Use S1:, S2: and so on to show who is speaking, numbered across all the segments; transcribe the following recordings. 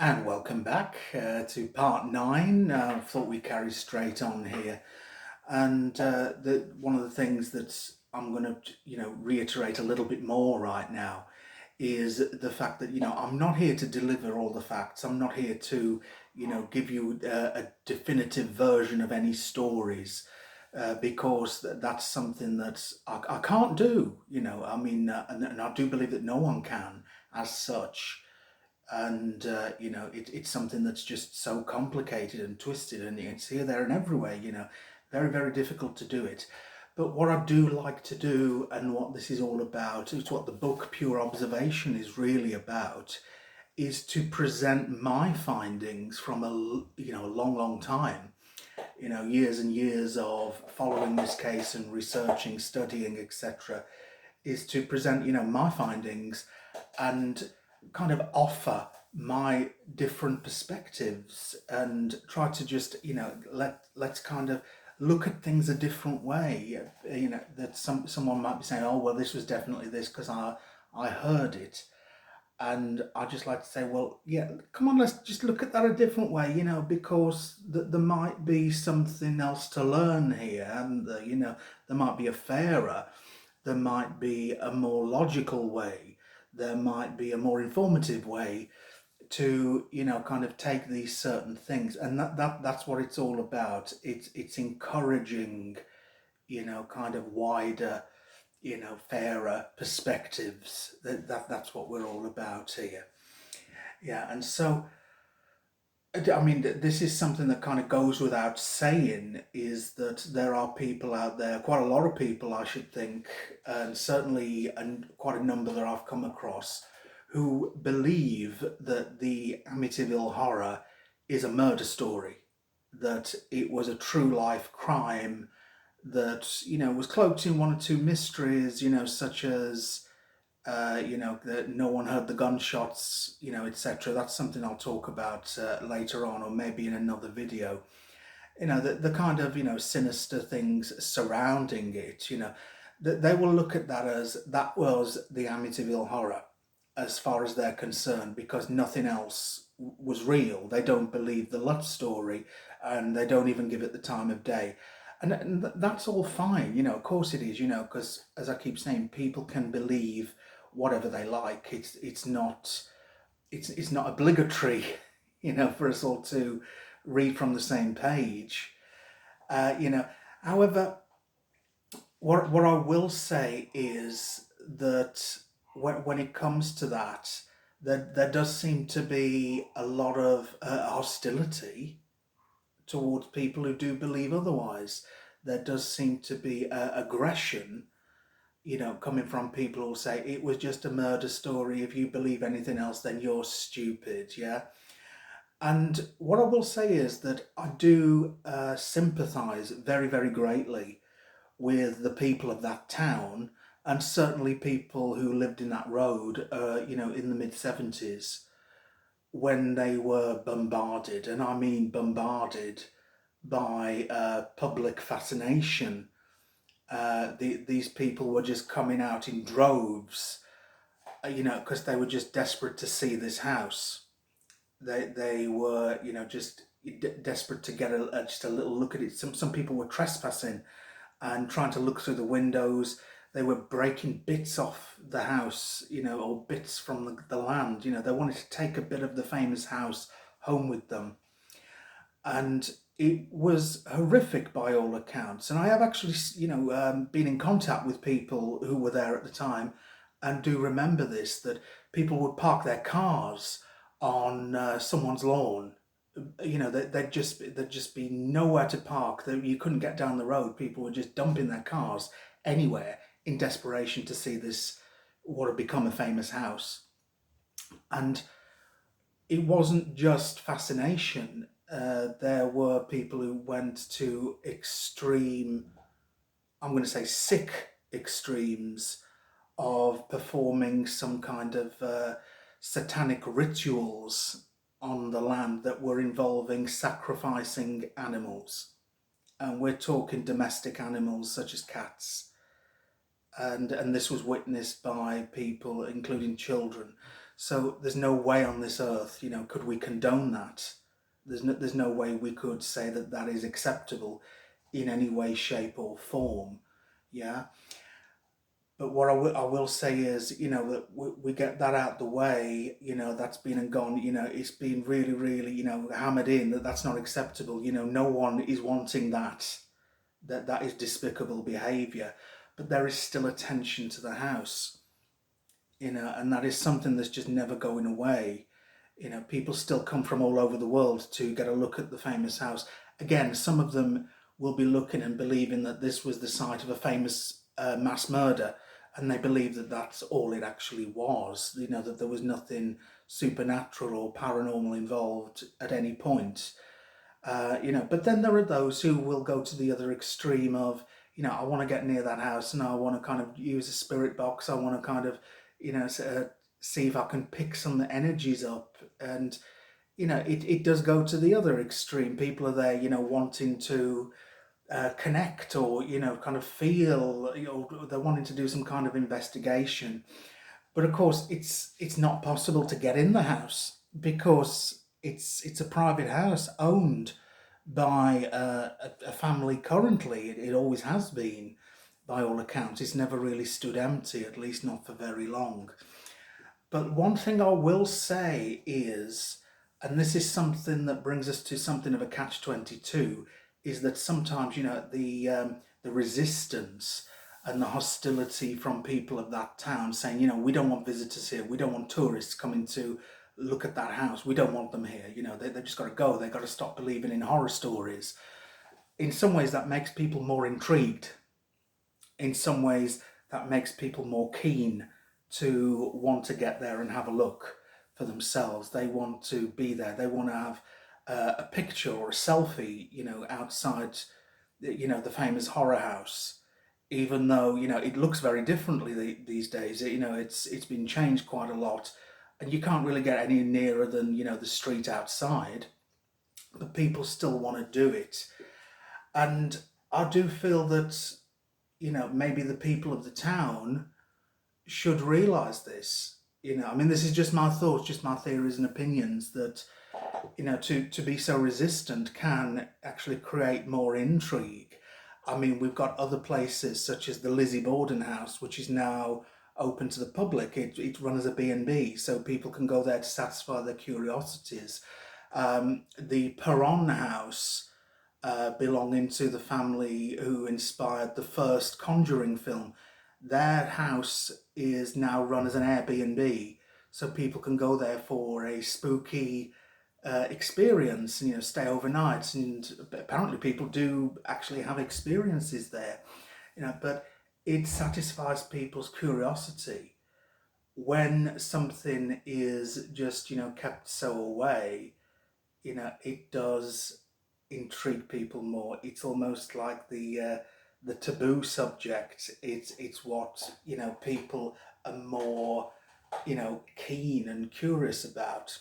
S1: And welcome back to part 9. I thought we'd carry straight on here. And one of the things that I'm going to, reiterate a little bit more right now is the fact that, I'm not here to deliver all the facts. I'm not here to, give you a definitive version of any stories. Because that's something that I can't do, and I do believe that no one can as such. And it's something that's just so complicated and twisted, and it's here, there, and everywhere. Very, very difficult to do it. But what I do like to do, and what this is all about, is what the book Pure Observation is really about, is to present my findings from a long, long time. Years and years of following this case and researching, studying, etc., is to present my findings and kind of offer my different perspectives and try to just let's kind of look at things a different way. That someone might be saying, oh well, this was definitely this because I heard it. And I just like to say, well, yeah, come on, let's just look at that a different way, because there might be something else to learn here, and there might be a fairer, there might be a more logical way, there might be a more informative way to kind of take these certain things, and that's what it's all about. It's encouraging kind of wider, fairer perspectives. That's what we're all about here. Yeah, and so I mean, this is something that kind of goes without saying, is that there are people out there, quite a lot of people, I should think, and certainly quite a number that I've come across, who believe that the Amityville horror is a murder story, that it was a true life crime, that, was cloaked in one or two mysteries, such as that no one heard the gunshots, etc. That's something I'll talk about later on, or maybe in another video. The kind of sinister things surrounding it. That they will look at that as that was the Amityville horror, as far as they're concerned, because nothing else was real. They don't believe the love story, and they don't even give it the time of day. And that's all fine, of course it is, because as I keep saying, people can believe whatever they like. It's not obligatory, for us all to read from the same page. However, what I will say is that when it comes to that, there does seem to be a lot of hostility towards people who do believe otherwise. There does seem to be aggression, coming from people who say it was just a murder story. If you believe anything else, then you're stupid. Yeah. And what I will say is that I do sympathise very, very greatly with the people of that town, and certainly people who lived in that road, in the mid 70s, when they were bombarded, and I mean bombarded by public fascination. These people were just coming out in droves, because they were just desperate to see this house. They were, just desperate to get just a little look at it. Some people were trespassing and trying to look through the windows. They were breaking bits off the house, or bits from the land. They wanted to take a bit of the famous house home with them. And it was horrific by all accounts. And I have actually, been in contact with people who were there at the time, and do remember this, that people would park their cars on someone's lawn. There'd just be nowhere to park. You couldn't get down the road. People were just dumping their cars anywhere in desperation to see this, what had become a famous house. And it wasn't just fascination. There were people who went to extreme, I'm going to say sick extremes, of performing some kind of satanic rituals on the land that were involving sacrificing animals. And we're talking domestic animals such as cats. And this was witnessed by people, including children. So there's no way on this earth, could we condone that. There's no way we could say that that is acceptable in any way, shape, or form. Yeah. But what I will say is, that we get that out the way, that's been and gone, it's been really, really, hammered in that that's not acceptable. No one is wanting that, that is despicable behaviour. But there is still attention to the house, and that is something that's just never going away. People still come from all over the world to get a look at the famous house. Again, some of them will be looking and believing that this was the site of a famous mass murder, and they believe that that's all it actually was. That there was nothing supernatural or paranormal involved at any point. But then there are those who will go to the other extreme of, I want to get near that house and I want to kind of use a spirit box. I want to kind of, see if I can pick some energies up. And, it does go to the other extreme. People are there, wanting to connect or, kind of feel, they're wanting to do some kind of investigation. But of course, it's not possible to get in the house because it's a private house owned by a family currently. It always has been, by all accounts. It's never really stood empty, at least not for very long. But one thing I will say is, and this is something that brings us to something of a catch-22, is that sometimes, the resistance and the hostility from people of that town saying, we don't want visitors here, we don't want tourists coming to look at that house, we don't want them here, they've just got to go, they've got to stop believing in horror stories. In some ways, that makes people more intrigued. In some ways, that makes people more keen to want to get there and have a look for themselves. They want to be there. They want to have a picture or a selfie, outside, the famous horror house. Even though it looks very differently these days, it's been changed quite a lot, and you can't really get any nearer than the street outside. But people still want to do it, and I do feel that maybe the people of the town should realise this. I mean, this is just my thoughts, just my theories and opinions, that, to be so resistant can actually create more intrigue. I mean, we've got other places such as the Lizzie Borden house, which is now open to the public. It's run as a B&B, so people can go there to satisfy their curiosities. The Perron house, belonging to the family who inspired the first Conjuring film, their house is now run as an Airbnb, so people can go there for a spooky experience and stay overnight. And apparently, people do actually have experiences there. But it satisfies people's curiosity. When something is just kept so away, it does intrigue people more. It's almost like the taboo subject. It's what people are more keen and curious about,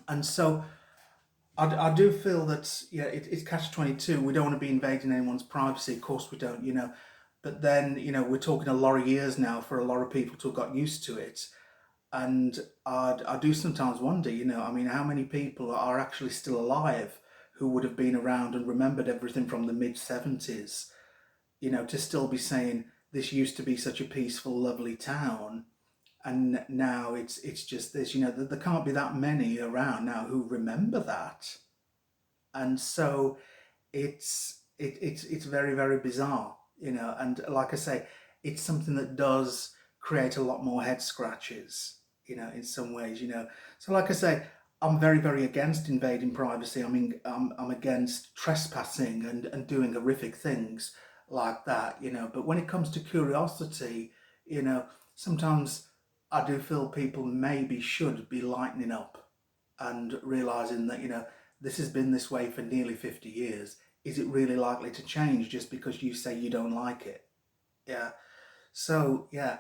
S1: and so I do feel that it's catch-22. We don't want to be invading anyone's privacy. Of course we don't. But then we're talking a lot of years now for a lot of people to have got used to it. And I do sometimes wonder, I mean, how many people are actually still alive who would have been around and remembered everything from the mid-70s, to still be saying this used to be such a peaceful, lovely town, and now it's just this. There can't be that many around now who remember that, and so it's very, very bizarre, and like I say, it's something that does create a lot more head scratches, in some ways, so like I say, I'm very, very against invading privacy. I mean, I'm against trespassing and doing horrific things like that, but when it comes to curiosity, sometimes I do feel people maybe should be lightening up and realizing that this has been this way for nearly 50 years. Is it really likely to change just because you say you don't like it? Yeah. So, yeah,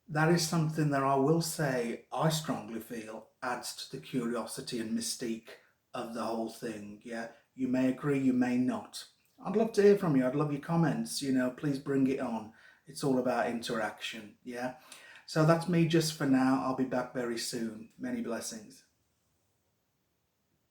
S1: that is something that I will say I strongly feel adds to the curiosity and mystique of the whole thing. Yeah. You may agree, you may not. I'd love to hear from you. I'd love your comments. Please bring it on. It's all about interaction. Yeah. So that's me just for now. I'll be back very soon. Many blessings.